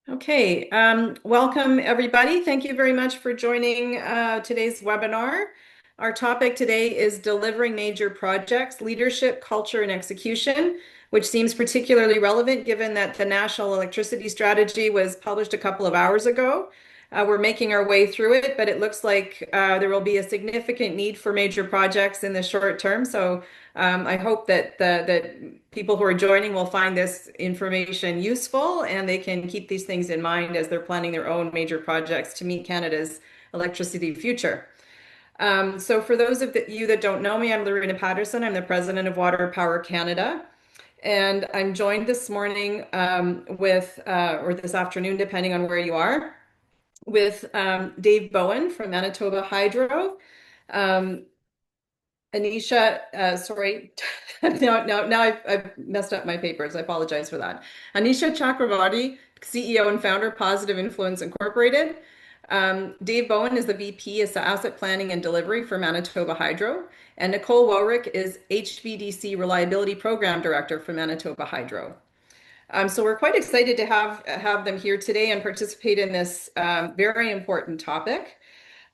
Okay, welcome everybody. Thank you very much for joining today's webinar. Our topic today is delivering major projects, leadership, culture, and execution, which seems particularly relevant given that the National Electricity Strategy was published a couple of hours ago. We're making our way through it, but it looks like there will be a significant need for major projects in the short term. So I hope that people who are joining will find this information useful and they can keep these things in mind as they're planning their own major projects to meet Canada's electricity future. So for those of you that don't know me, I'm Lorena Patterson. I'm the president of Water Power Canada. And I'm joined this morning or this afternoon, depending on where you are, with Dave Bowen from Manitoba Hydro, um, Annisha, sorry, now I've messed up my papers. I apologize for that. Annisha Chakravorty, CEO and founder, Positive Influence Incorporated. Dave Bowen is the VP of Asset Planning and Delivery for Manitoba Hydro. And Nicole Wowryk is HVDC Reliability Program Director for Manitoba Hydro. So we're quite excited to have them here today and participate in this very important topic.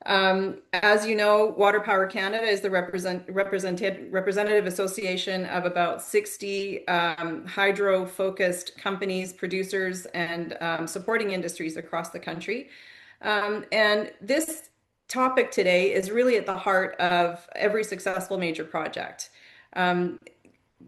As you know, Water Power Canada is the representative association of about 60 hydro-focused companies, producers, and supporting industries across the country. And this topic today is really at the heart of every successful major project. Um,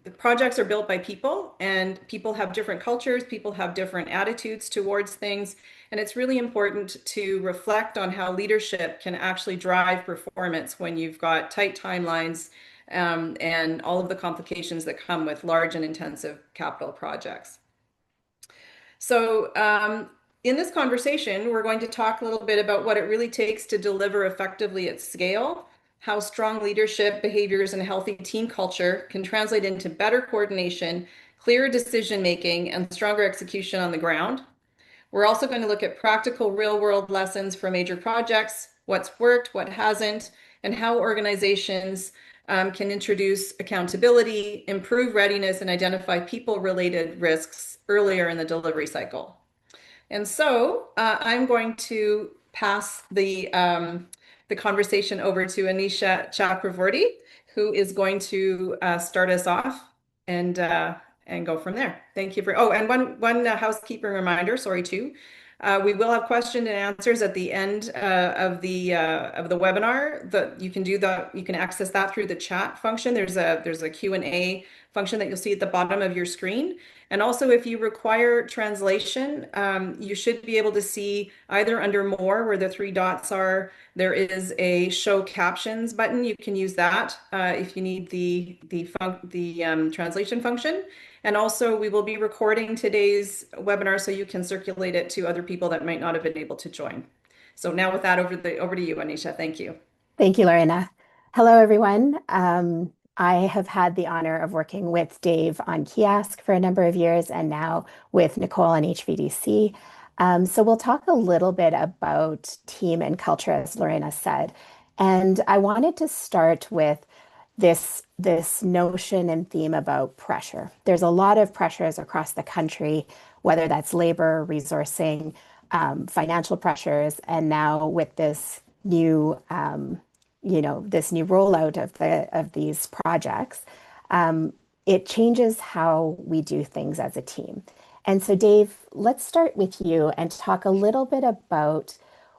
the projects are built by people, and people have different cultures, people have different attitudes towards things, and it's really important to reflect on how leadership can actually drive performance when you've got tight timelines, and all of the complications that come with large and intensive capital projects. So, in this conversation, we're going to talk a little bit about what it really takes to deliver effectively at scale, how strong leadership, behaviors, and a healthy team culture can translate into better coordination, clearer decision making, and stronger execution on the ground. We're also going to look at practical real world lessons from major projects, what's worked, what hasn't, and how organizations can introduce accountability, improve readiness, and identify people related risks earlier in the delivery cycle. And so I'm going to pass the conversation over to Annisha Chakravorty, who is going to start us off and uh, and go from there. Thank you for. Oh, and one housekeeping reminder. Sorry, too. We will have question and answers at the end of the webinar. You can do that. You can access that through the chat function. There's a Q&A function that you'll see at the bottom of your screen. And also, if you require translation, you should be able to see either under More, where the three dots are, there is a Show Captions button. You can use that if you need the translation function. And also, we will be recording today's webinar so you can circulate it to other people that might not have been able to join. So now with that, over to you, Annisha. Thank you. Thank you, Lorena. Hello, everyone. I have had the honor of working with Dave on Kiosk for a number of years and now with Nicole on HVDC. So we'll talk a little bit about team and culture, as Lorena said. And I wanted to start with this notion and theme about pressure. There's a lot of pressures across the country, whether that's labor, resourcing, financial pressures, and now with this new rollout of these projects, it changes how we do things as a team. And so, Dave, let's start with you and talk a little bit about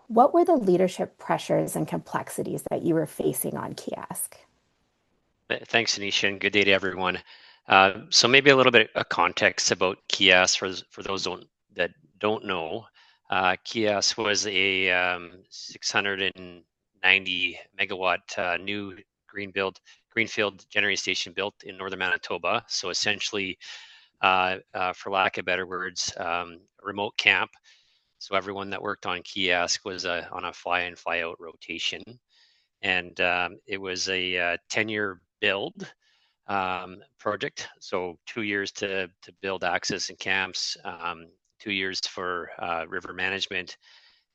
what were the leadership pressures and complexities that you were facing on Kiosk? Thanks, Anisha, and good day to everyone. So maybe a little bit of context about Kiosk for those that don't know. Kiosk was a 690 megawatt new greenfield generating station built in northern Manitoba. So essentially, for lack of better words, a remote camp. So everyone that worked on Kiosk was on a fly-in, fly-out rotation. And it was a 10-year build project. So 2 years to build access and camps, 2 years for river management,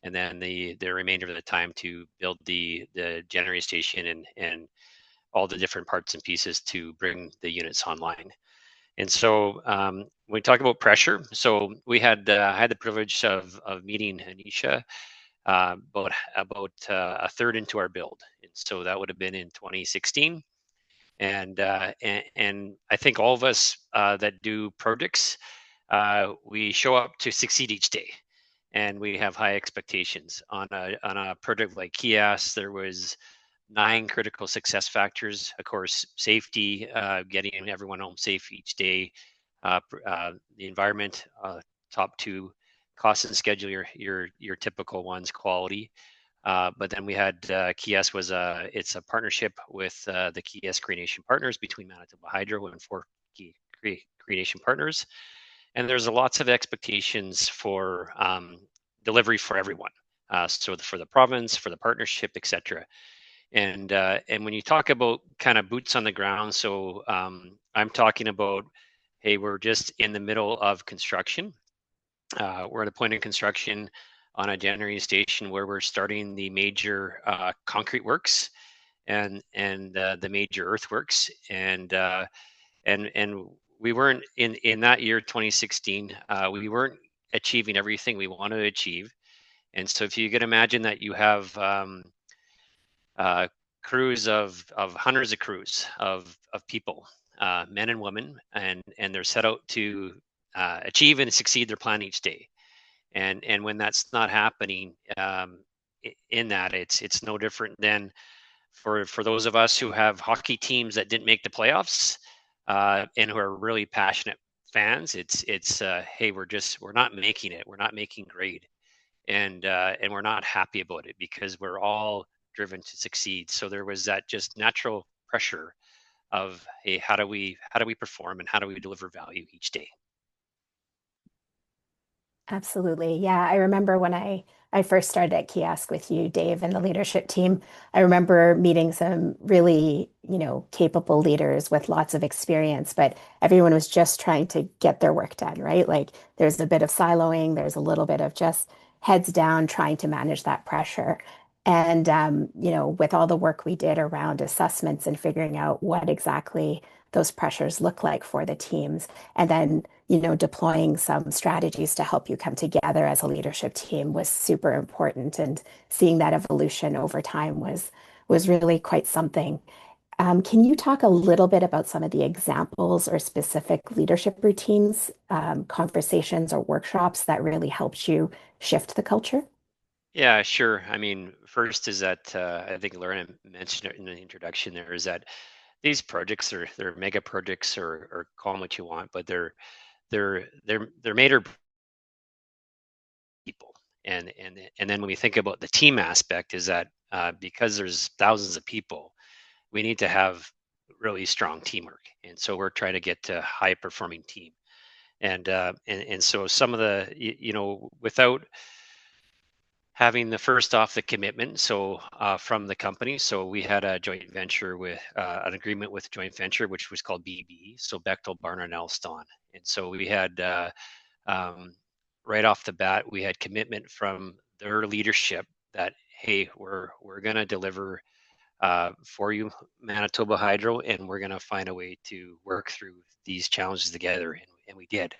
and then the remainder of the time to build the generating station and all the different parts and pieces to bring the units online. And so when we talk about pressure, so we had I had the privilege of meeting Annisha about a third into our build, and so that would have been in 2016. And I think all of us that do projects, we show up to succeed each day, and we have high expectations on a project like Kias. There was 9 critical success factors. Of course, safety, getting everyone home safe each day, the environment, top 2, cost and schedule, your typical ones, quality. But then we had Kies was it's a partnership with the Kies Cree Nation partners between Manitoba Hydro and 4 Cree Nation partners, and there's lots of expectations for delivery for everyone. So for the province, for the partnership, etc. And when you talk about kind of boots on the ground, so I'm talking about, hey, we're just in the middle of construction. We're at a point in construction on a generating station where we're starting the major concrete works and the major earthworks, and we weren't in that year 2016. We weren't achieving everything we wanted to achieve, and so if you can imagine that you have crews of hundreds of crews of people, men and women, and they're set out to achieve and succeed their plan each day. And when that's not happening, in that, it's no different than for those of us who have hockey teams that didn't make the playoffs, and who are really passionate fans. It's hey, we're not making it. We're not making grade, and we're not happy about it because we're all driven to succeed. So there was that just natural pressure of, hey, how do we perform and how do we deliver value each day? Absolutely. Yeah. I remember when I first started at Kiosk with you, Dave, and the leadership team. I remember meeting some really, capable leaders with lots of experience, but everyone was just trying to get their work done, right? Like there's a bit of siloing, there's a little bit of just heads down trying to manage that pressure. And, with all the work we did around assessments and figuring out what exactly those pressures look like for the teams, and then deploying some strategies to help you come together as a leadership team was super important. And seeing that evolution over time was really quite something. Can you talk a little bit about some of the examples or specific leadership routines, conversations, or workshops that really helped you shift the culture? Yeah, sure. I mean, first is that I think Lorna mentioned it in the introduction. There is that these projects are they're mega projects, or call them what you want, but they're made or people. And then when we think about the team aspect, is that because there's thousands of people, we need to have really strong teamwork. And so we're trying to get to high performing team. And so some of the without having the first off the commitment, so from the company, so we had a joint venture with an agreement with joint venture, which was called BB, so Bechtel, Barner, and Elston. And so we had um, right off the bat, we had commitment from their leadership that, hey, we're going to deliver for you, Manitoba Hydro, and we're going to find a way to work through these challenges together, and we did.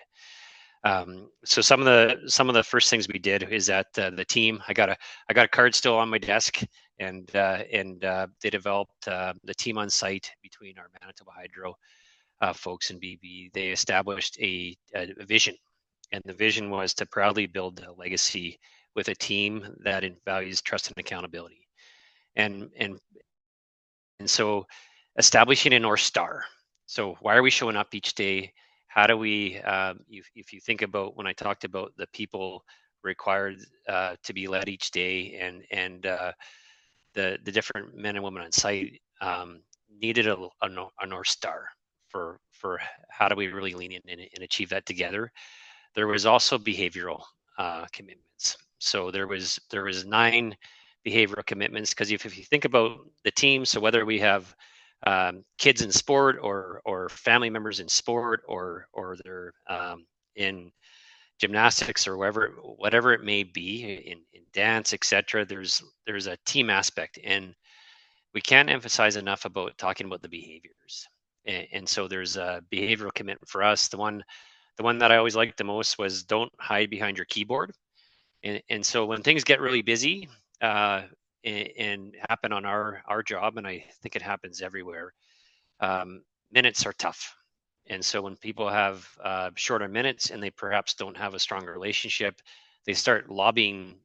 So some of the first things we did is that the team, I got a card still on my desk, and they developed the team on site between our Manitoba Hydro folks and BB. They established a vision, and the vision was to proudly build a legacy with a team that values trust and accountability, and and and so establishing a North Star. So why are we showing up each day? How do we, if you think about when I talked about the people required to be led each day, and the different men and women on site needed a North Star for how do we really lean in and achieve that together. There was also behavioral commitments. So there was 9 behavioral commitments, because if you think about the team, so whether we have kids in sport, or family members in sport, or they're in gymnastics, or whatever it may be, in dance, etc. There's a team aspect, and we can't emphasize enough about talking about the behaviors. And so there's a behavioral commitment for us. The one that I always liked the most was don't hide behind your keyboard. And so when things get really busy and happen on our job, and I think it happens everywhere, minutes are tough. And so when people have shorter minutes and they perhaps don't have a strong relationship, they start lobbying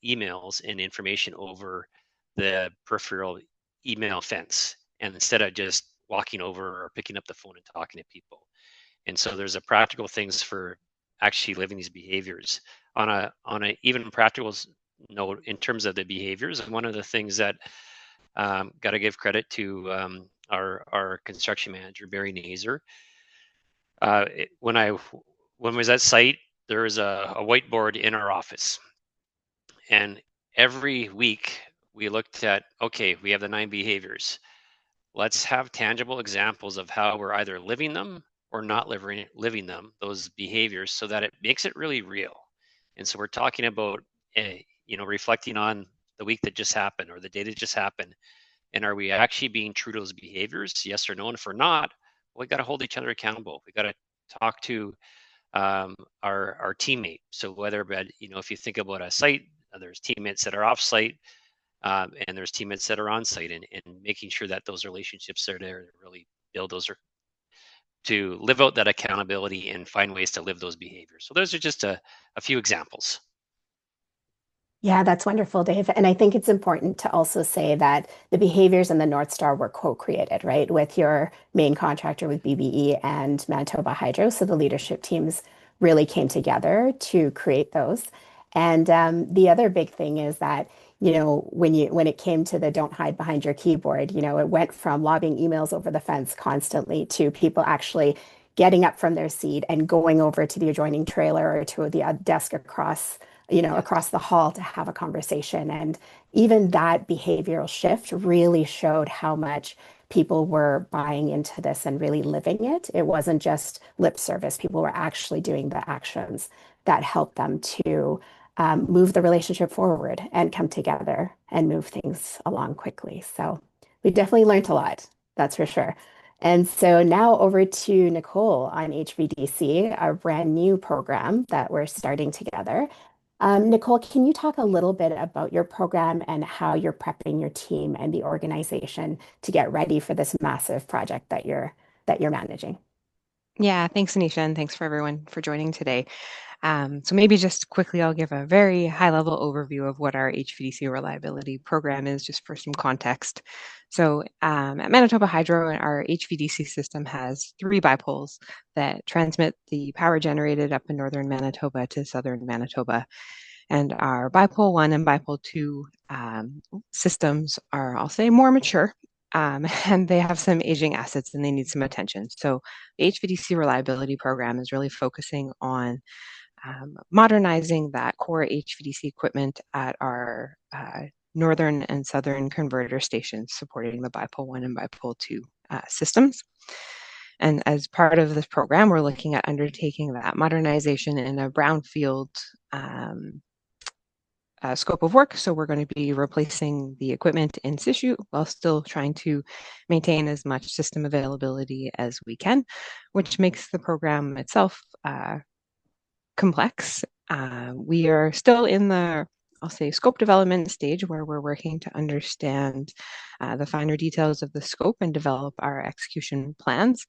emails and information over the peripheral email fence, and instead of just walking over or picking up the phone and talking to people. And so there's a practical things for actually living these behaviors on a even practical note in terms of the behaviors. And one of the things that got to give credit to our construction manager Barry Nazer. When I was at site, there was a whiteboard in our office, and every week we looked at, okay, we have the 9 behaviors. Let's have tangible examples of how we're either living them or not living them, those behaviors, so that it makes it really real. And so we're talking about, reflecting on the week that just happened or the day that just happened. And are we actually being true to those behaviors? Yes or no? And if we're not, we got to hold each other accountable. We got to talk to our teammate. So whether, if you think about a site, there's teammates that are off site, and there's teammates that are on site, and making sure that those relationships are there to really build those, to live out that accountability and find ways to live those behaviors. So those are just a few examples. Yeah, that's wonderful, Dave. And I think it's important to also say that the behaviors and the North Star were co-created, right, with your main contractor, with BBE and Manitoba Hydro. So the leadership teams really came together to create those. And the other big thing is that, when it came to the don't hide behind your keyboard, it went from lobbing emails over the fence constantly to people actually getting up from their seat and going over to the adjoining trailer or to the desk across the hall to have a conversation. And even that behavioral shift really showed how much people were buying into this and really living it. It wasn't just lip service. People were actually doing the actions that helped them to move the relationship forward and come together and move things along quickly. So we definitely learned a lot, that's for sure. And so now over to Nicole on HVDC, a brand new program that we're starting together. Nicole, can you talk a little bit about your program and how you're prepping your team and the organization to get ready for this massive project that you're managing? Yeah, thanks, Anisha, and thanks for everyone for joining today. So maybe just quickly, I'll give a very high-level overview of what our HVDC reliability program is, just for some context. So at Manitoba Hydro, our HVDC system has 3 bipoles that transmit the power generated up in northern Manitoba to southern Manitoba. And our bipole 1 and bipole 2 systems are, I'll say, more mature. And they have some aging assets and they need some attention. So the HVDC reliability program is really focusing on modernizing that core HVDC equipment at our northern and southern converter stations supporting the bipole 1 and bipole 2 systems. And as part of this program, we're looking at undertaking that modernization in a brownfield scope of work. So we're going to be replacing the equipment in situ while still trying to maintain as much system availability as we can, which makes the program itself complex. We are still in the, I'll say, scope development stage where we're working to understand the finer details of the scope and develop our execution plans.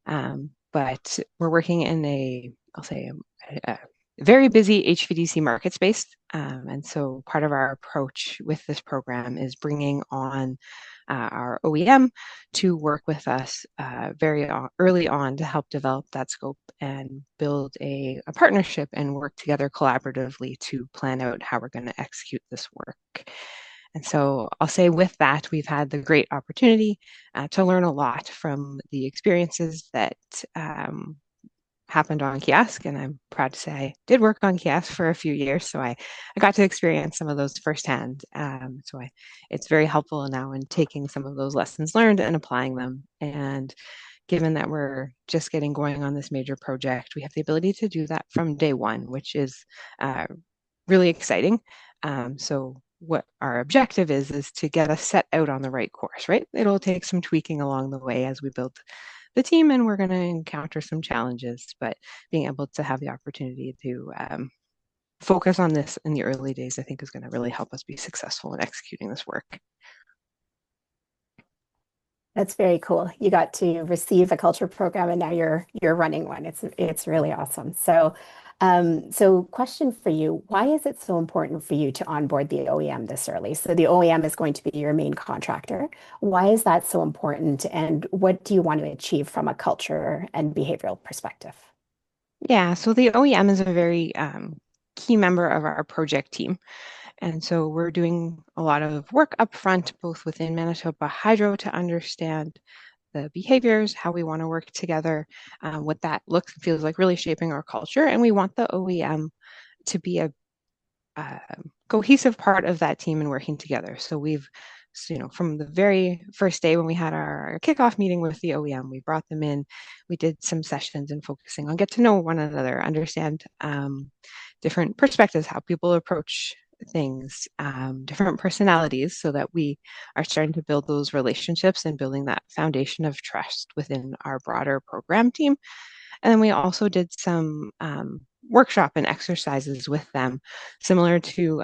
But we're working in I'll say, a very busy HVDC market space. And so part of our approach with this program is bringing on our OEM to work with us very early on to help develop that scope and build a partnership and work together collaboratively to plan out how we're going to execute this work. And so I'll say with that, we've had the great opportunity to learn a lot from the experiences that happened on Kiosk, and I'm proud to say I did work on Kiosk for a few years, so I got to experience some of those firsthand. It's very helpful now in taking some of those lessons learned and applying them. And given that we're just getting going on this major project, we have the ability to do that from day one, which is really exciting. So what our objective is to get us set out on the right course, right? It'll take some tweaking along the way as we build the team, and we're going to encounter some challenges, but being able to have the opportunity to focus on this in the early days, I think is going to really help us be successful in executing this work. That's very cool. You got to receive a culture program and now you're running one. It's really awesome. So question for you, why is it so important for you to onboard the OEM this early? So the OEM is going to be your main contractor. Why is that so important? And what do you want to achieve from a culture and behavioral perspective? Yeah, so the OEM is a very key member of our project team. And so we're doing a lot of work up front, both within Manitoba Hydro to understand the behaviors, how we want to work together, what that looks and feels like, really shaping our culture. And we want the OEM to be a cohesive part of that team and working together. So from the very first day when we had our kickoff meeting with the OEM, we brought them in, we did some sessions and focusing on get to know one another, understand different perspectives, how people approach things, different personalities, so that we are starting to build those relationships and building that foundation of trust within our broader program team. And then we also did some workshop and exercises with them, similar to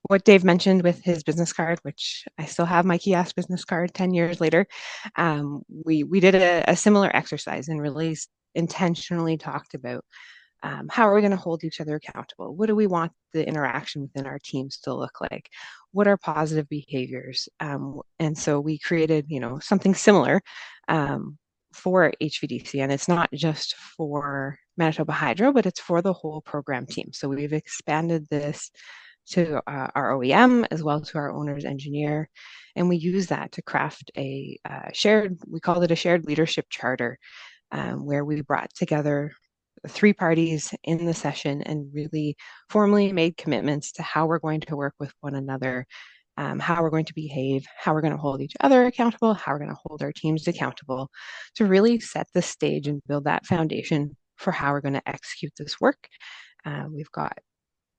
what Dave mentioned with his business card, which I still have my kiosk business card 10 years later. We did a similar exercise and really intentionally talked about how are we going to hold each other accountable? What do we want the interaction within our teams to look like? What are positive behaviors? And so we created, something similar for HVDC, and it's not just for Manitoba Hydro, but it's for the whole program team. So we've expanded this to our OEM as well to our owner's engineer, and we use that to craft a we called it a shared leadership charter, where we brought together three parties in the session and really formally made commitments to how we're going to work with one another, how we're going to behave, how we're going to hold each other accountable, how we're going to hold our teams accountable, to really set the stage and build that foundation for how we're going to execute this work. We've got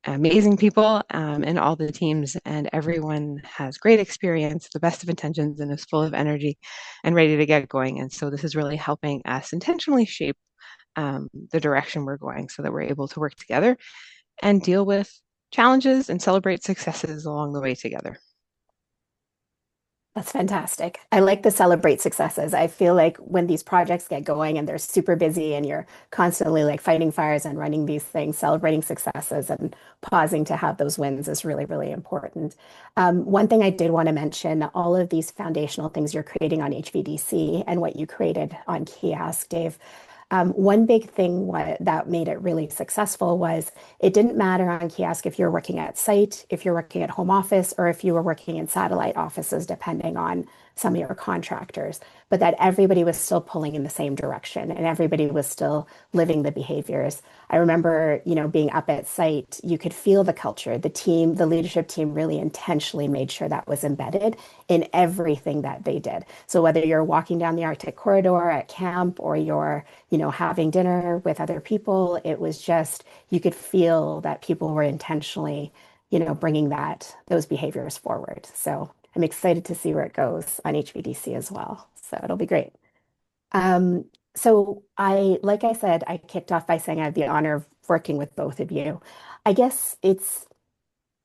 amazing people in all the teams, and everyone has great experience, the best of intentions, and is full of energy and ready to get going. And so this is really helping us intentionally shape the direction we're going so that we're able to work together and deal with challenges and celebrate successes along the way together. That's fantastic. I like the celebrate successes. I feel like when these projects get going and they're super busy and you're constantly like fighting fires and running these things, celebrating successes and pausing to have those wins is really, really important. One thing I did want to mention, all of these foundational things you're creating on HVDC and what you created on Kiosk, Dave. One big thing that made it really successful was it didn't matter on Kiosk if you're working at site, if you're working at home office, or if you were working in satellite offices, depending on some of your contractors, but that everybody was still pulling in the same direction and everybody was still living the behaviors. I remember, being up at site, you could feel the culture. The team, the leadership team really intentionally made sure that was embedded in everything that they did. So whether you're walking down the Arctic corridor at camp or you're, having dinner with other people, it was just, you could feel that people were intentionally, bringing those behaviors forward. So I'm excited to see where it goes on HVDC as well. So it'll be great. Like I said, I kicked off by saying I have the honor of working with both of you. I guess it's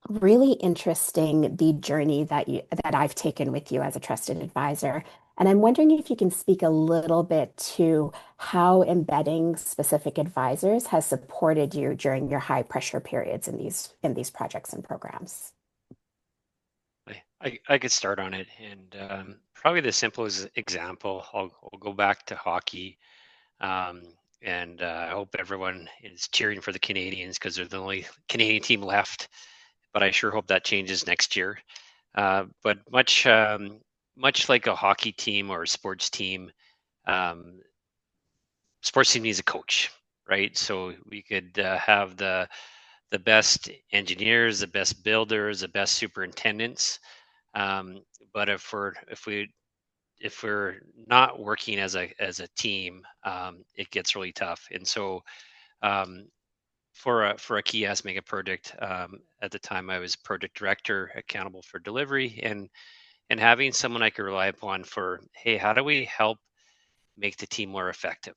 really interesting the journey that I've taken with you as a trusted advisor. And I'm wondering if you can speak a little bit to how embedding specific advisors has supported you during your high pressure periods in these projects and programs. I could start on it, and probably the simplest example, I'll go back to hockey, um, and I hope everyone is cheering for the Canadians because they're the only Canadian team left. But I sure hope that changes next year. But much like a hockey team or a um, sports team needs a coach, right? So we could have the best engineers, the best builders, the best superintendents. Um, but if we're not working as a team, it gets really tough. And so um, for a kiosk mega project, at the time I was project director, accountable for delivery, and having someone I could rely upon for, hey, how do we help make the team more effective.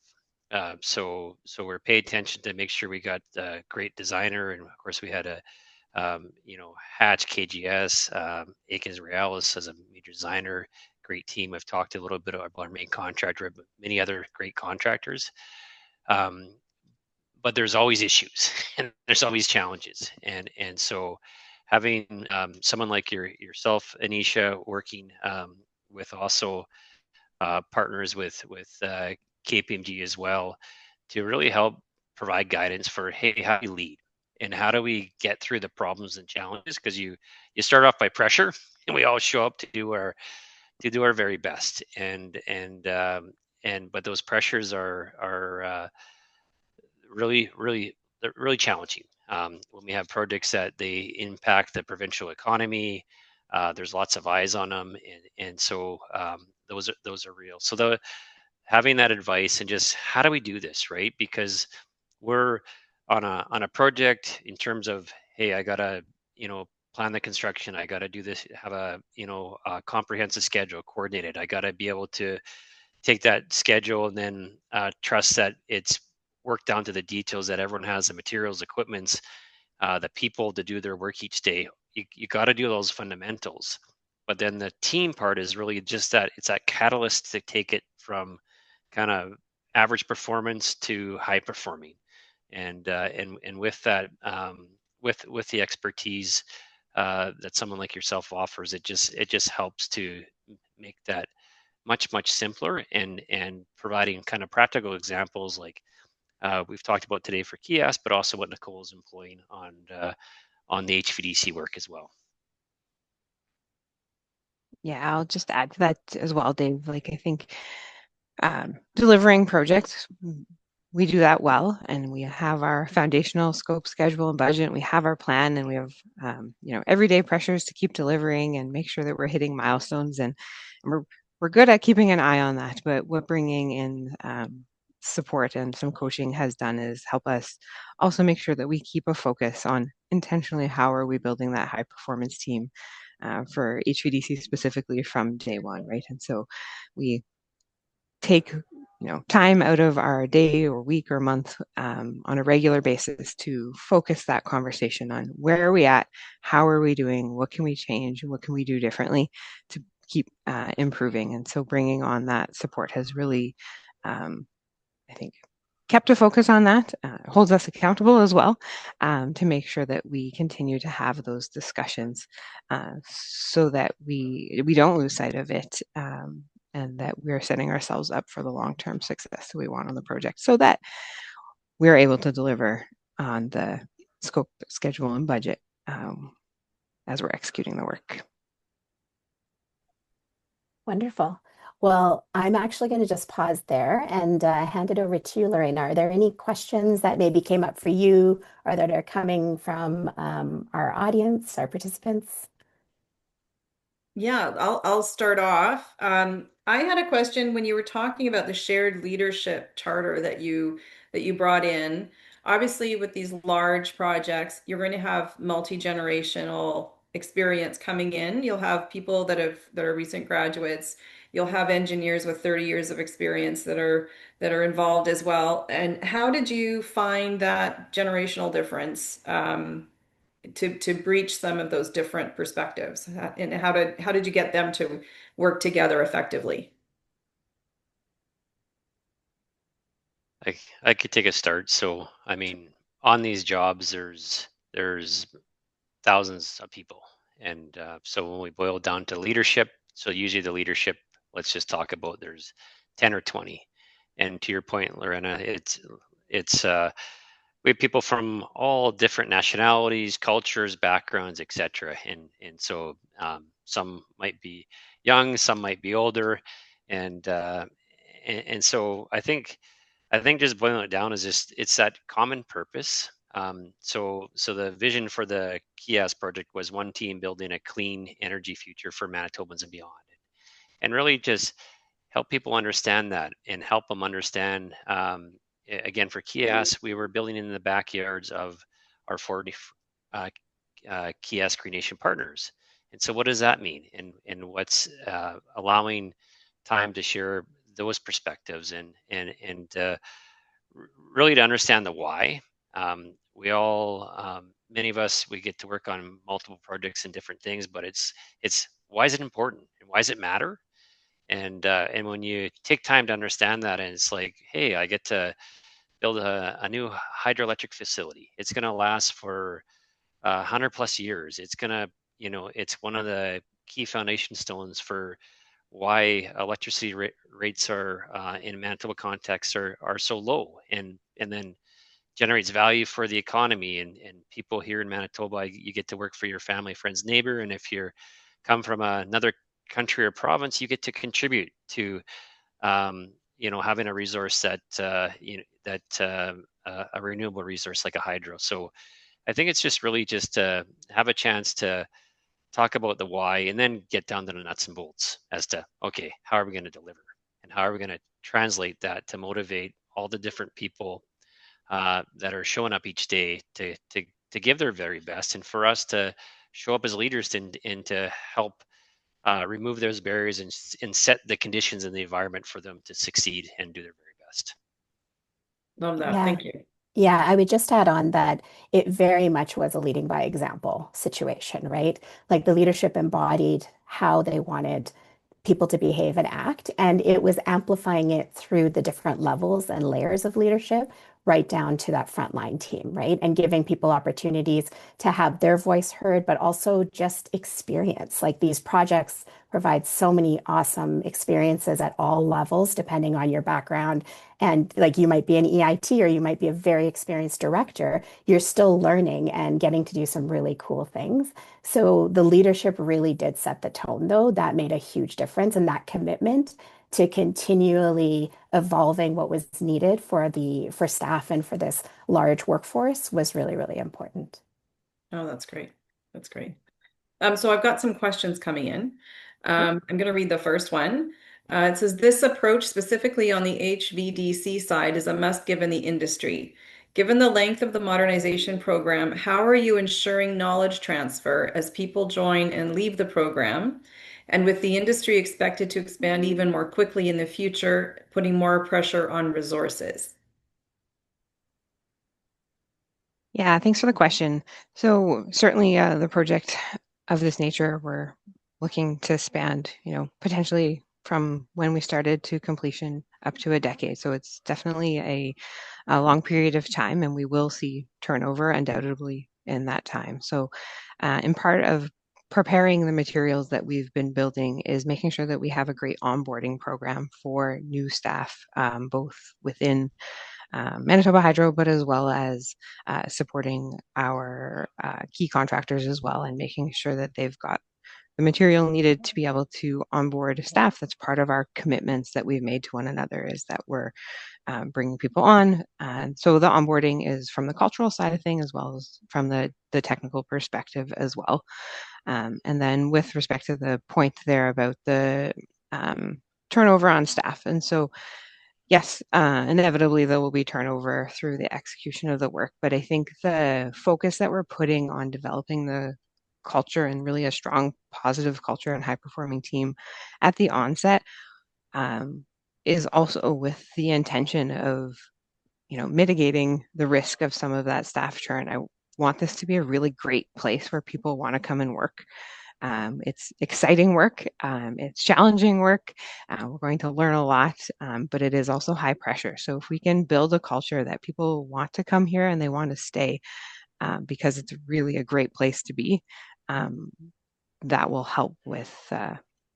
So we're paying attention to make sure we got a great designer, and of course we had a Hatch KGS, Aikens Realis as a major designer, great team. I've talked a little bit about our main contractor, but many other great contractors. But there's always issues and there's always challenges, and so having someone like yourself, Annisha, working with also partners with KPMG as well, to really help provide guidance for, hey, how do you lead and how do we get through the problems and challenges? Because you start off by pressure, and we all show up to do our very best, and but those pressures are really challenging. When we have projects that they impact the provincial economy, there's lots of eyes on them, and so those are real. So having that advice and just how do we do this, right? Because we're on a project in terms of, hey, I gotta plan the construction, I gotta do this, have a comprehensive schedule coordinated, I gotta be able to take that schedule and then trust that it's worked down to the details, that everyone has the materials, equipments, the people to do their work each day. You got to do those fundamentals, but then the team part is really just that, it's that catalyst to take it from kind of average performance to high performing, and with that, with the expertise that someone like yourself offers, it just helps to make that much simpler, and providing kind of practical examples like we've talked about today for Kiosk, but also what Nicole is employing on the HVDC work as well. Yeah, I'll just add to that as well, Dave. Like, I think delivering projects, we do that well, and we have our foundational scope, schedule, and budget. And we have our plan, and we have everyday pressures to keep delivering and make sure that we're hitting milestones. And we're good at keeping an eye on that. But what bringing in support and some coaching has done is help us also make sure that we keep a focus on intentionally how are we building that high performance team for HVDC specifically from day one, right? And so we take time out of our day or week or month on a regular basis to focus that conversation on where are we at, how are we doing, what can we change, what can we do differently to keep improving. And so bringing on that support has really, I think, kept a focus on that, holds us accountable as well, to make sure that we continue to have those discussions so that we don't lose sight of it, and that we're setting ourselves up for the long-term success that we want on the project, so that we're able to deliver on the scope, schedule, and budget as we're executing the work. Wonderful. Well, I'm actually going to just pause there and hand it over to you, Lorraine. Are there any questions that maybe came up for you or that are coming from our audience, our participants? Yeah, I'll start off. I had a question when you were talking about the shared leadership charter that you brought in. Obviously, with these large projects, you're going to have multi-generational experience coming in. You'll have people that are recent graduates. You'll have engineers with 30 years of experience that are involved as well. And how did you find that generational difference? To breach some of those different perspectives, and how did you get them to work together effectively? I could take a start. So I mean, on these jobs, there's thousands of people, and so when we boil down to leadership, so usually the leadership, let's just talk about, there's 10 or 20, and to your point, Lorena, it's we have people from all different nationalities, cultures, backgrounds, etc. And so some might be young, some might be older, and so I think just boiling it down is just, it's that common purpose. So the vision for the Kiosk project was one team building a clean energy future for Manitobans and beyond, and really just help people understand that and help them understand. Again, for Kiosk, we were building in the backyards of our 40 Kiosk Green Nation partners. And so what does that mean? And what's allowing time to share those perspectives and really to understand the why. We all, many of us, we get to work on multiple projects and different things, but it's why is it important and why does it matter? And when you take time to understand that, and it's like, hey, I get to build a new hydroelectric facility. It's going to last for 100 plus years. It's going to, it's one of the key foundation stones for why electricity rates are in Manitoba context are so low, and then generates value for the economy and people here in Manitoba. You get to work for your family, friends, neighbor, and if you're come from another country or province, you get to contribute to having a resource that a renewable resource like a hydro. So I think it's just really just to have a chance to talk about the why and then get down to the nuts and bolts as to, okay, how are we going to deliver and how are we going to translate that to motivate all the different people that are showing up each day to give their very best, and for us to show up as leaders and to help remove those barriers and set the conditions in the environment for them to succeed and do their very best. Love that. Yeah. Thank you. Yeah, I would just add on that it very much was a leading by example situation, right? Like the leadership embodied how they wanted people to behave and act, and it was amplifying it through the different levels and layers of leadership, right down to that frontline team, right? And giving people opportunities to have their voice heard, but also just experience. Like these projects provide so many awesome experiences at all levels, depending on your background. And like you might be an EIT or you might be a very experienced director, you're still learning and getting to do some really cool things. So the leadership really did set the tone, though. That made a huge difference. And that commitment to continually evolving what was needed for staff and for this large workforce was really, really important. Oh, that's great. That's great. So I've got some questions coming in. Sure. I'm going to read the first one. It says, this approach specifically on the HVDC side is a must given the industry. Given the length of the modernization program, how are you ensuring knowledge transfer as people join and leave the program? And with the industry expected to expand even more quickly in the future, putting more pressure on resources? Yeah, thanks for the question. So certainly the project of this nature, we're looking to span, potentially from when we started to completion up to a decade. So it's definitely a long period of time, and we will see turnover undoubtedly in that time. So in part of preparing the materials that we've been building is making sure that we have a great onboarding program for new staff, both within Manitoba Hydro, but as well as supporting our key contractors as well, and making sure that they've got the material needed to be able to onboard staff. That's part of our commitments that we've made to one another, is that we're bringing people on. And so the onboarding is from the cultural side of things as well as from the technical perspective as well. And then with respect to the point there about the turnover on staff. And so yes, inevitably there will be turnover through the execution of the work, but I think the focus that we're putting on developing the culture and really a strong positive culture and high performing team at the onset is also with the intention of mitigating the risk of some of that staff churn. I want this to be a really great place where people want to come and work. It's exciting work. It's challenging work. We're going to learn a lot, but it is also high pressure. So if we can build a culture that people want to come here and they want to stay because it's really a great place to be, that will help with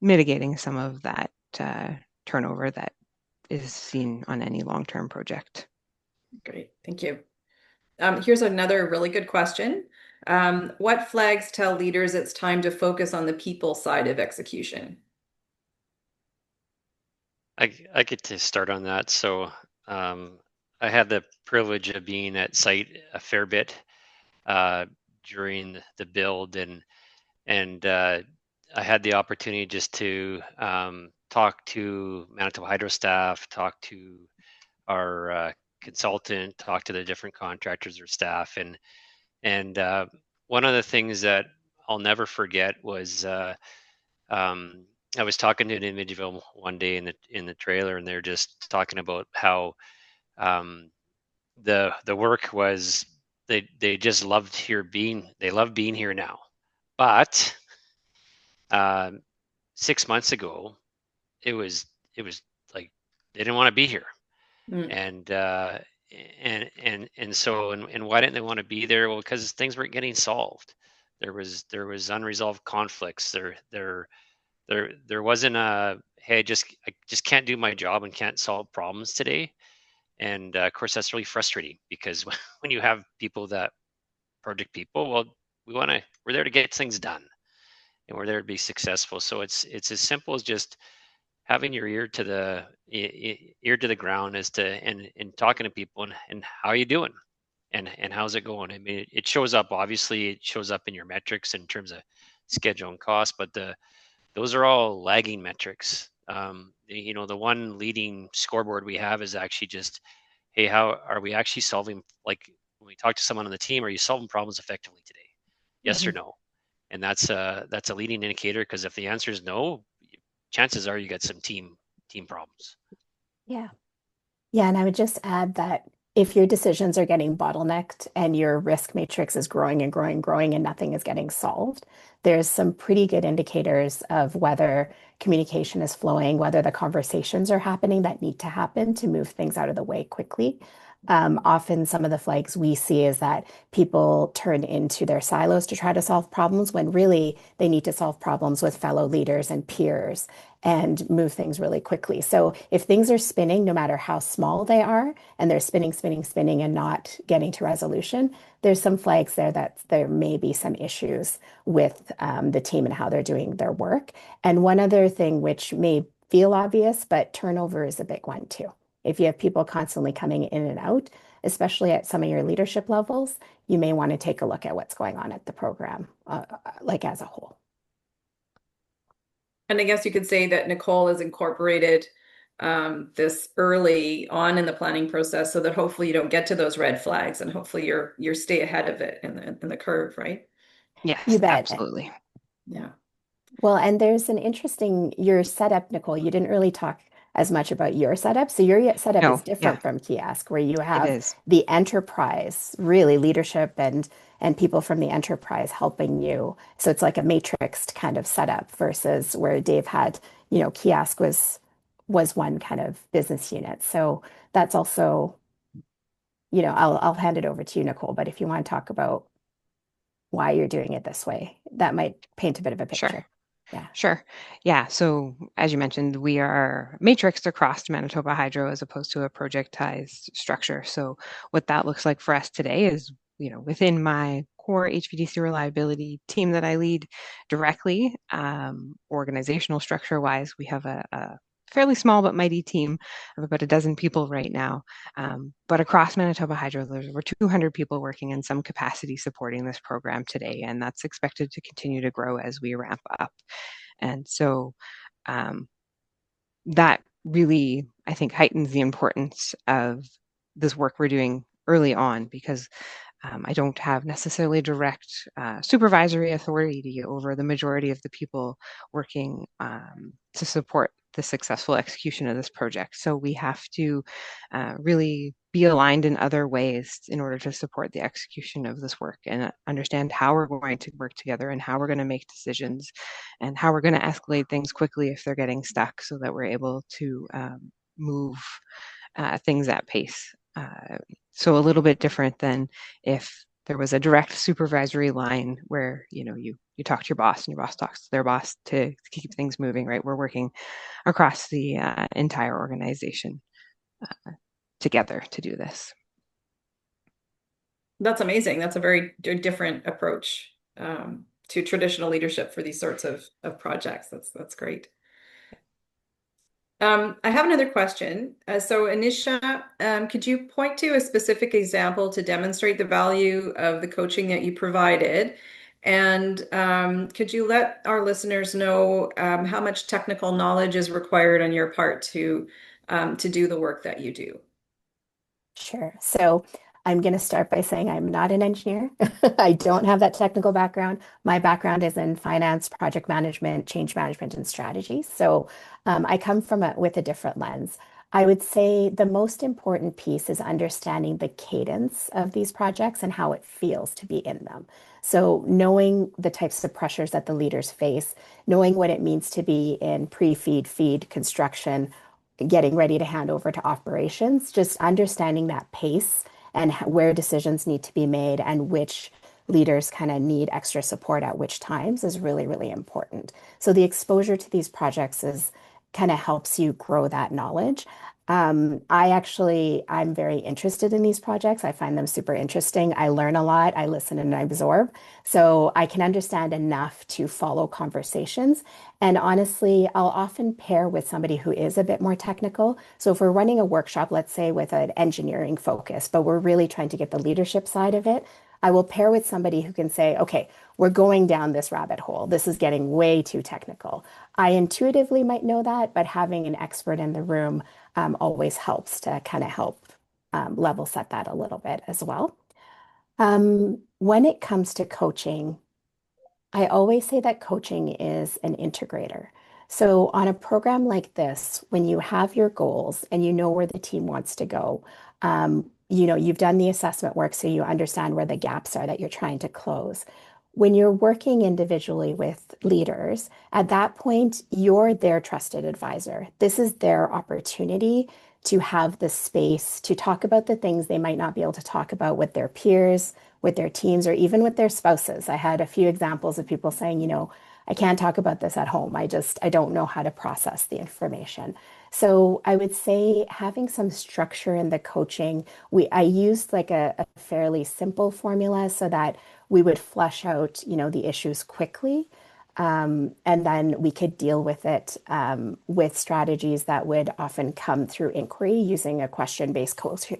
mitigating some of that turnover that is seen on any long-term project. Great. Thank you. Here's another really good question. What flags tell leaders it's time to focus on the people side of execution? I get to start on that. So I had the privilege of being at site a fair bit during the build, and I had the opportunity just to talk to Manitoba Hydro staff, talk to our consultant, talk to the different contractors or staff, and one of the things that I'll never forget was um, I was talking to an individual one day in the trailer, and they're just talking about how um, the work was they just they love being here now, but um, 6 months ago it was like they didn't want to be here, Mm. and and why didn't they want to be there? Well, because things weren't getting solved. There was unresolved conflicts. There wasn't a, hey, I just can't do my job and can't solve problems today. And of course, that's really frustrating because when you have people that project people, well, we're there to get things done and we're there to be successful. So it's as simple as just having your ear to the ground as to and talking to people and how you doing and how's it going. I mean, it shows up, obviously it shows up in your metrics in terms of schedule and cost, but those are all lagging metrics. The one leading scoreboard we have is actually just, hey, how are we actually solving, like when we talk to someone on the team, are you solving problems effectively today? Yes or Mhm. no? And that's a leading indicator, because if the answer is no, chances are you got some team problems. Yeah. Yeah, and I would just add that if your decisions are getting bottlenecked and your risk matrix is growing and growing, growing, and nothing is getting solved, there's some pretty good indicators of whether communication is flowing, whether the conversations are happening that need to happen to move things out of the way quickly. Often, some of the flags we see is that people turn into their silos to try to solve problems when really they need to solve problems with fellow leaders and peers and move things really quickly. So if things are spinning, no matter how small they are, and they're spinning, spinning, spinning and not getting to resolution, there's some flags there that there may be some issues with the team and how they're doing their work. And one other thing, which may feel obvious, but turnover is a big one too. If you have people constantly coming in and out, especially at some of your leadership levels, you may want to take a look at what's going on at the program, like as a whole. And I guess you could say that Nicole has incorporated this early on in the planning process so that hopefully you don't get to those red flags and hopefully you're stay ahead of it in the curve, right? You Yes, bet. absolutely. Yeah. Well, and there's an interesting, your setup, Nicole, you didn't really talk as much about your setup. So your setup is No, yeah, different from Kiosk, where you it have is. the enterprise, really leadership and people from the enterprise helping you. So it's like a matrixed kind of setup versus where Dave had, Kiosk was one kind of business unit. So that's also, I'll hand it over to you, Nicole, but if you want to talk about why you're doing it this way, that might paint a bit of a Sure. picture. Yeah. Sure. Yeah. So as you mentioned, we are matrixed across Manitoba Hydro as opposed to a projectized structure. So what that looks like for us today is, within my core HVDC reliability team that I lead directly, organizational structure wise, we have a fairly small but mighty team of about a dozen people right now. But across Manitoba Hydro, there's over 200 people working in some capacity supporting this program today, and that's expected to continue to grow as we ramp up. And so um, that really, I think, heightens the importance of this work we're doing early on, because I don't have necessarily direct supervisory authority over the majority of the people working to support the successful execution of this project. So we have to really be aligned in other ways in order to support the execution of this work and understand how we're going to work together and how we're going to make decisions and how we're going to escalate things quickly if they're getting stuck, so that we're able to move things at pace. So a little bit different than if there was a direct supervisory line where you talk to your boss and your boss talks to their boss to keep things moving, right? We're working across the entire organization together to do this. That's amazing. That's a very different approach to traditional leadership for these sorts of projects. That's great. I have another question. So, Anisha, could you point to a specific example to demonstrate the value of the coaching that you provided? And could you let our listeners know how much technical knowledge is required on your part to do the work that you do? Sure. So I'm going to start by saying I'm not an engineer. I don't have that technical background. My background is in finance, project management, change management, and strategy. So I come from with a different lens. I would say the most important piece is understanding the cadence of these projects and how it feels to be in them. So knowing the types of pressures that the leaders face, knowing what it means to be in pre-feed, feed, construction, getting ready to hand over to operations, just understanding that pace and where decisions need to be made and which leaders kind of need extra support at which times is really, really important. So the exposure to these projects is kind of helps you grow that knowledge. I'm very interested in these projects. I find them super interesting. I learn a lot. I listen and I absorb. So I can understand enough to follow conversations. And honestly, I'll often pair with somebody who is a bit more technical. So if we're running a workshop, let's say with an engineering focus, but we're really trying to get the leadership side of it, I will pair with somebody who can say, okay, we're going down this rabbit hole. This is getting way too technical. I intuitively might know that, but having an expert in the room always helps to kind of help level set that a little bit as well. When it comes to coaching, I always say that coaching is an integrator. So, on a program like this, when you have your goals and you know where the team wants to go, you've done the assessment work so you understand where the gaps are that you're trying to close. When you're working individually with leaders, at that point, you're their trusted advisor. This is their opportunity to have the space to talk about the things they might not be able to talk about with their peers, with their teams, or even with their spouses. I had a few examples of people saying, I can't talk about this at home. I don't know how to process the information. So I would say having some structure in the coaching, I used like a fairly simple formula so that we would flesh out, the issues quickly. And then we could deal with it with strategies that would often come through inquiry using a question-based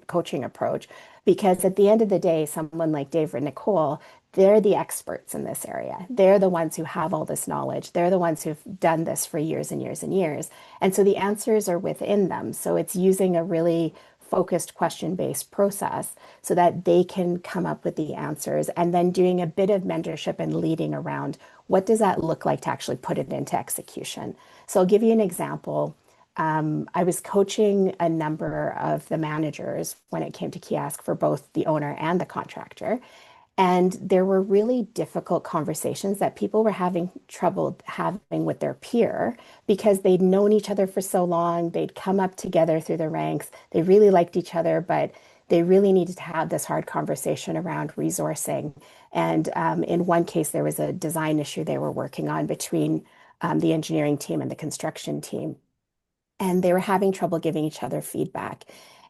coaching approach. Because at the end of the day, someone like Dave or Nicole, they're the experts in this area. They're the ones who have all this knowledge. They're the ones who've done this for years and years and years. And so the answers are within them. So it's using a really focused question-based process so that they can come up with the answers and then doing a bit of mentorship and leading around what does that look like to actually put it into execution. So I'll give you an example. I was coaching a number of the managers when it came to kiosk for both the owner and the contractor. And there were really difficult conversations that people were having trouble having with their peer because they'd known each other for so long. They'd come up together through the ranks. They really liked each other, but they really needed to have this hard conversation around resourcing. And in one case, there was a design issue they were working on between the engineering team and the construction team. And they were having trouble giving each other feedback.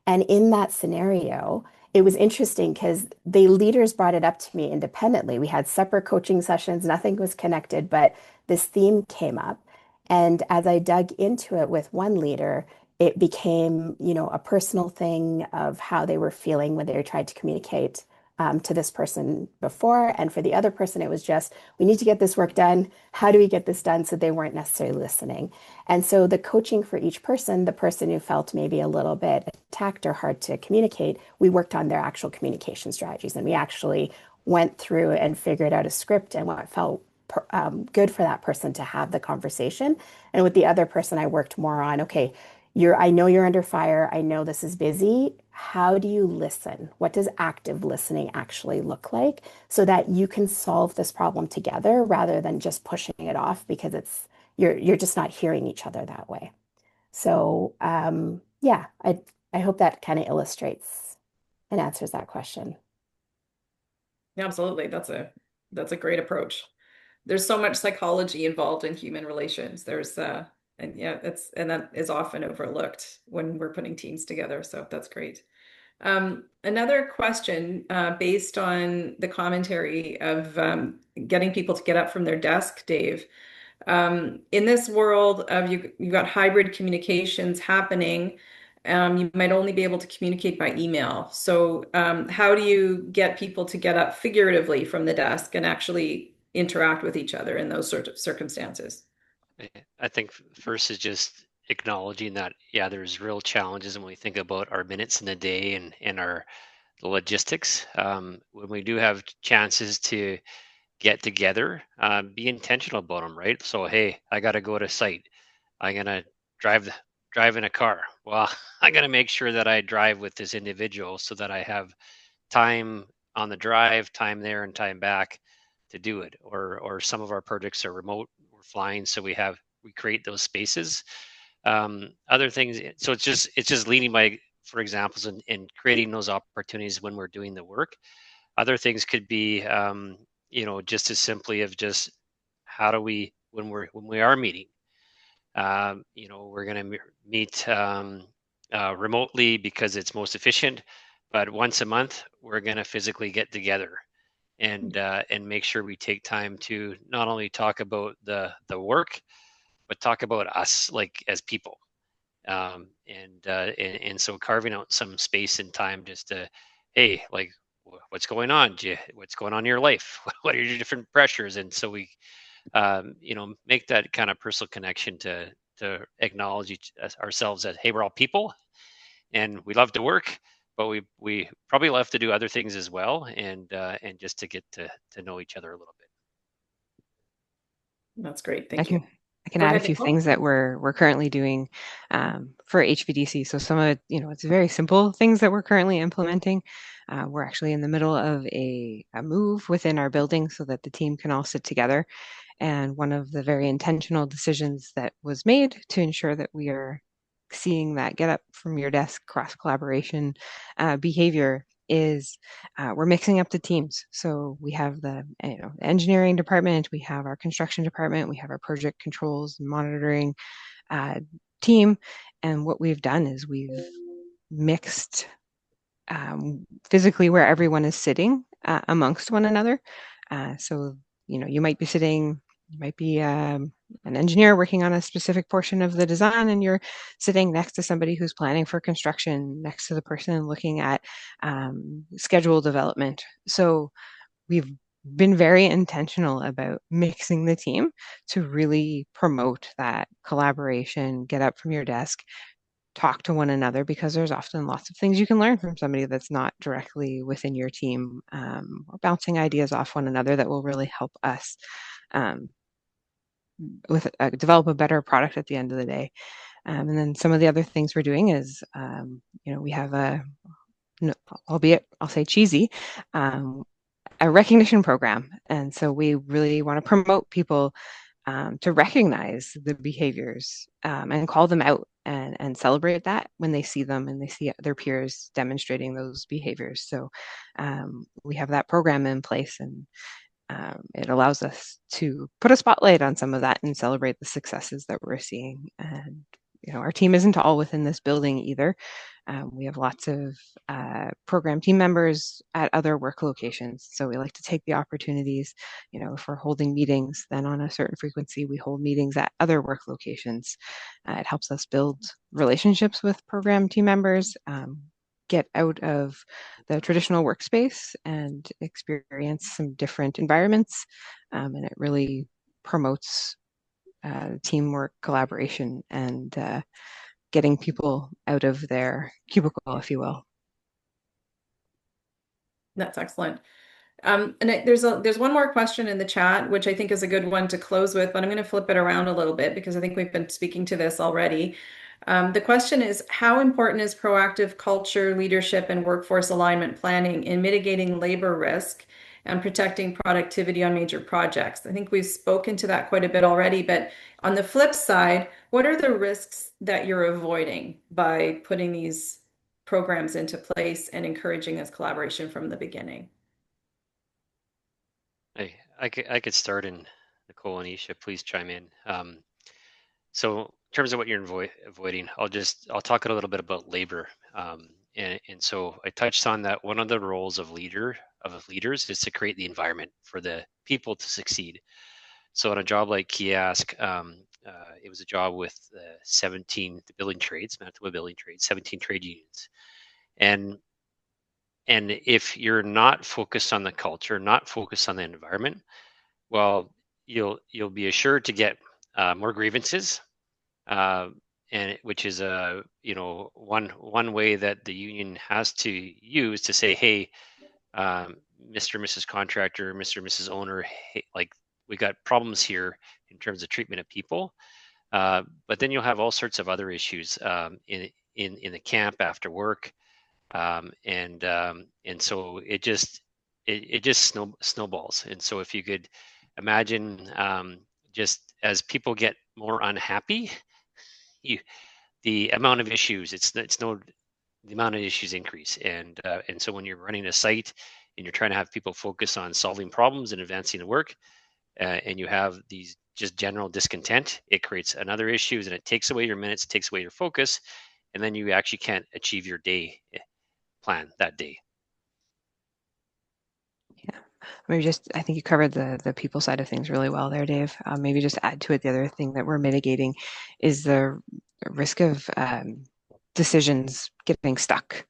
And in that scenario, it was interesting because the leaders brought it up to me independently. We had separate coaching sessions, nothing was connected, but this theme came up. And as I dug into it with one leader, it became, a personal thing of how they were feeling when they tried to communicate to this person before. And for the other person, it was just, we need to get this work done. How do we get this done? So they weren't necessarily listening. And so the coaching for each person, the person who felt maybe a little bit attacked or hard to communicate, we worked on their actual communication strategies. And we actually went through and figured out a script and what felt good for that person to have the conversation. And with the other person, I worked more on, okay, I know you're under fire. I know this is busy. How do you listen? What does active listening actually look like so that you can solve this problem together rather than just pushing it off because you're just not hearing each other that way. So yeah, I hope that kind of illustrates and answers that question. Yeah, absolutely. That's a great approach. There's so much psychology involved in human relations. And yeah, that is often overlooked when we're putting teams together. So that's great. Another question based on the commentary of getting people to get up from their desk, Dave. In this world of you've got hybrid communications happening, you might only be able to communicate by email. So, how do you get people to get up figuratively from the desk and actually interact with each other in those sort of circumstances? I think first is just acknowledging that, yeah, there's real challenges when we think about our minutes in a day and our the logistics. When we do have chances to get together, be intentional about them, right? So, hey, I got to go to site. I'm gonna drive in a car. Well, I got to make sure that I drive with this individual so that I have time on the drive, time there, and time back to do it. Or some of our projects are remote. We're flying, so we create those spaces. Other things. So it's just leading by for examples and creating those opportunities when we're doing the work. Other things could be, just as simply of just how do we when we are meeting, we're going to meet remotely because it's most efficient, but once a month we're going to physically get together and make sure we take time to not only talk about the work, but talk about us like as people. And so carving out some space and time just to, hey, like what's going on? What's going on in your life? What are your different pressures? And so we make that kind of personal connection to acknowledge ourselves as, hey, we're all people and we love to work, but we probably love to do other things as well, and just to get to know each other a little bit. That's great. I Thank can you. I can Go add a ahead, few Nicole. things that we're currently doing for HVDC. So some of it, it's very simple things that we're currently implementing. We're actually in the middle of a move within our building so that the team can all sit together. And one of the very intentional decisions that was made to ensure that we are seeing that get up from your desk cross collaboration behavior is we're mixing up the teams. So we have the engineering department, we have our construction department, we have our project controls and monitoring team. And what we've done is we've mixed physically where everyone is sitting amongst one another. So, you might be sitting, you might be an engineer working on a specific portion of the design, and you're sitting next to somebody who's planning for construction, next to the person looking at schedule development. So we've been very intentional about mixing the team to really promote that collaboration, get up from your desk, talk to one another, because there's often lots of things you can learn from somebody that's not directly within your team, or bouncing ideas off one another that will really help us um, develop a better product at the end of the day. And then some of the other things we're doing is, we have albeit I'll say cheesy, a recognition program. And so we really want to promote people to recognize the behaviors and call them out and celebrate that when they see them and they see their peers demonstrating those behaviors. So we have that program in place, and it allows us to put a spotlight on some of that and celebrate the successes that we're seeing. And our team isn't all within this building either. We have lots of program team members at other work locations. So we like to take the opportunities, if we're holding meetings, then on a certain frequency, we hold meetings at other work locations. It helps us build relationships with program team members, get out of the traditional workspace and experience some different environments. And it really promotes teamwork, collaboration, and getting people out of their cubicle, if you will. That's excellent. There's one more question in the chat, which I think is a good one to close with, but I'm going to flip it around a little bit because I think we've been speaking to this already. The question is, how important is proactive culture, leadership, and workforce alignment planning in mitigating labor risk and protecting productivity on major projects? I think we've spoken to that quite a bit already, but on the flip side, what are the risks that you're avoiding by putting these programs into place and encouraging this collaboration from the beginning? I could start, and Nicole and Isha, please chime in. So in terms of what you're avoiding, I'll talk a little bit about labor. And so I touched on that one of the roles of leaders is to create the environment for the people to succeed. So on a job like Kiosk, it was a job with 17 building trades, Manitoba building trades, 17 trade unions. And if you're not focused on the culture, not focused on the environment, well, you'll be assured to get more grievances, which is one way that the union has to use to say, hey, Mr. and Mrs. Contractor, Mr. and Mrs. Owner, hey, like we got problems here in terms of treatment of people. But then you'll have all sorts of other issues in the camp after work, and so it just snowballs. And so if you could imagine, just as people get more unhappy, the amount of issues the amount of issues increase, and so when you're running a site and you're trying to have people focus on solving problems and advancing the work, and you have these just general discontent, it creates another issues, and it takes away your minutes, takes away your focus, and then you actually can't achieve your day plan that day. Yeah, maybe I think you covered the people side of things really well there, Dave. Maybe just add to it, the other thing that we're mitigating is the risk of decisions getting stuck.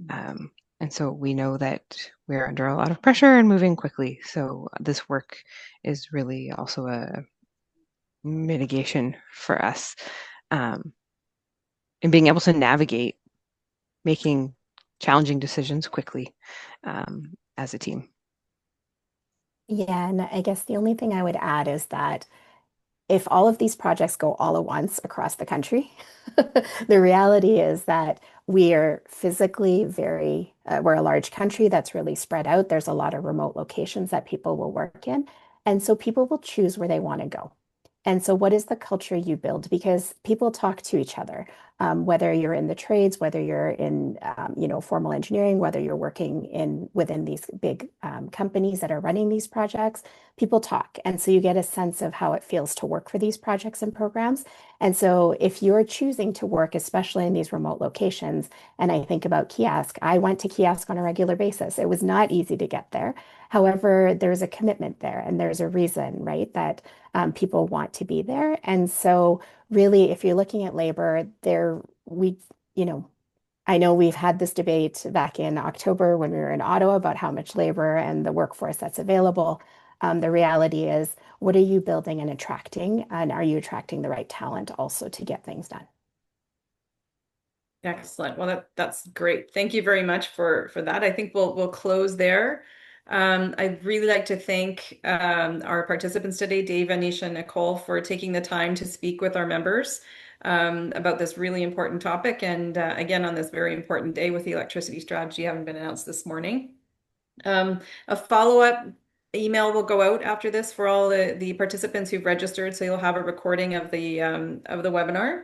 And so we know that we're under a lot of pressure and moving quickly. So this work is really also a mitigation for us, in being able to navigate making challenging decisions quickly as a team. Yeah, and I guess the only thing I would add is that if all of these projects go all at once across the country, the reality is that we are physically we're a large country that's really spread out. There's a lot of remote locations that people will work in. And so people will choose where they want to go. And so, what is the culture you build? Because people talk to each other, whether you're in the trades, whether you're in, formal engineering, whether you're working within these big companies that are running these projects, people talk. And so you get a sense of how it feels to work for these projects and programs. And so if you're choosing to work, especially in these remote locations, and I think about Kiosk, I went to Kiosk on a regular basis. It was not easy to get there. However, there's a commitment there and there's a reason, right, that people want to be there. And so really, if you're looking at labor, I know we've had this debate back in October when we were in Ottawa about how much labor and the workforce that's available. The reality is, what are you building and attracting? And are you attracting the right talent also to get things done? Excellent. Well, that's great. Thank you very much for that. I think we'll close there. I'd really like to thank our participants today, Dave, Anisha, and Nicole, for taking the time to speak with our members about this really important topic. And again, on this very important day with the electricity strategy having been announced this morning. A follow-up email will go out after this for all the participants who've registered, so you'll have a recording of the webinar.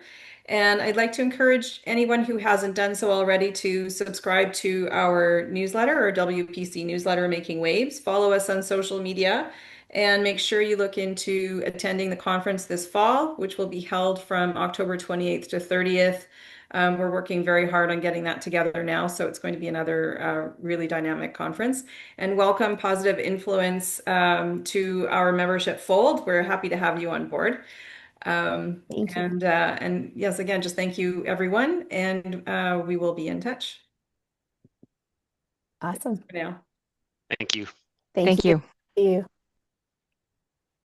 And I'd like to encourage anyone who hasn't done so already to subscribe to our newsletter, or WPC newsletter, Making Waves. Follow us on social media, and make sure you look into attending the conference this fall, which will be held from October 28th to 30th. We're working very hard on getting that together now, so it's going to be another really dynamic conference. And welcome Positive Influence to our membership fold. We're happy to have you on board. Thank you. And yes, again, just thank you, everyone, and we will be in touch. Awesome. For now. Thank you. Thank Thank you. you. See you.